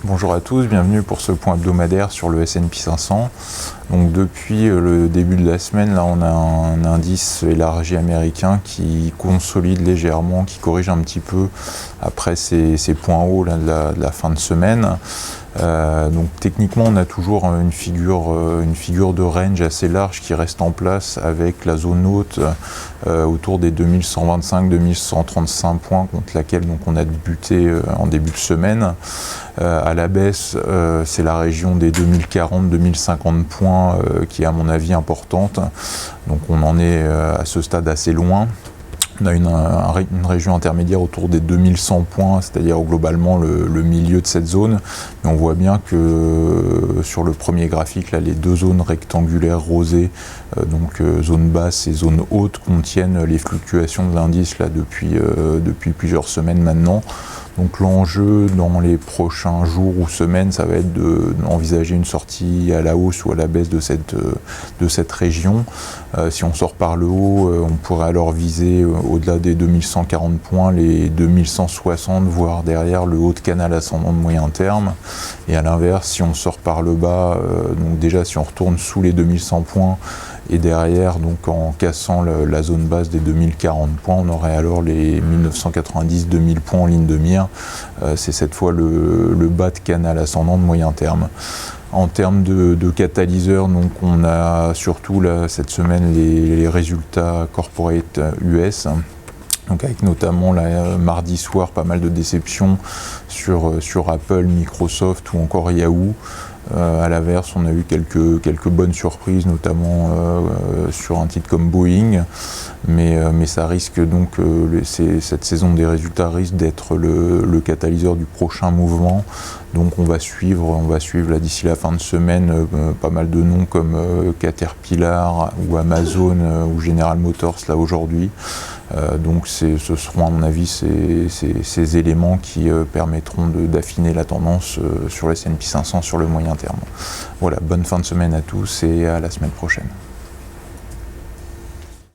Bonjour à tous, bienvenue pour ce point hebdomadaire sur le S&P 500. Donc depuis le début de la semaine, là on a un indice élargi américain qui consolide légèrement, qui corrige un petit peu après ces points hauts là, de la fin de semaine. Donc techniquement on a toujours une figure de range assez large qui reste en place avec la zone haute autour des 2125-2135 points contre laquelle donc, on a buté en début de semaine. À la baisse, c'est la région des 2040-2050 points qui est à mon avis importante. Donc on en est à ce stade assez loin. On a une région intermédiaire autour des 2100 points, c'est-à-dire globalement le milieu de cette zone. Mais on voit bien que sur le premier graphique, là, les deux zones rectangulaires rosées, donc zone basse et zone haute, contiennent les fluctuations de l'indice là, depuis plusieurs semaines maintenant. Donc l'enjeu dans les prochains jours ou semaines, ça va être d'envisager une sortie à la hausse ou à la baisse de cette région. Si on sort par le haut, on pourrait alors viser au-delà des 2140 points, les 2160, voire derrière le haut de canal ascendant de moyen terme. Et à l'inverse, si on sort par le bas, donc déjà si on retourne sous les 2100 points, et derrière, donc en cassant la zone basse des 2040 points, on aurait alors les 1990-2000 points en ligne de mire. C'est cette fois le bas de canal ascendant de moyen terme. En termes de catalyseurs, donc on a surtout là, cette semaine les résultats corporate US. Donc avec notamment mardi soir pas mal de déceptions sur Apple, Microsoft ou encore Yahoo. À l'inverse, on a eu quelques bonnes surprises, notamment sur un titre comme Boeing, mais ça risque donc, cette saison des résultats risque d'être le catalyseur du prochain mouvement. Donc on va suivre là d'ici la fin de semaine pas mal de noms comme Caterpillar ou Amazon ou General Motors là aujourd'hui. Donc ce seront à mon avis ces éléments qui permettront d'affiner la tendance sur le S&P 500 sur le moyen terme. Voilà, bonne fin de semaine à tous et à la semaine prochaine.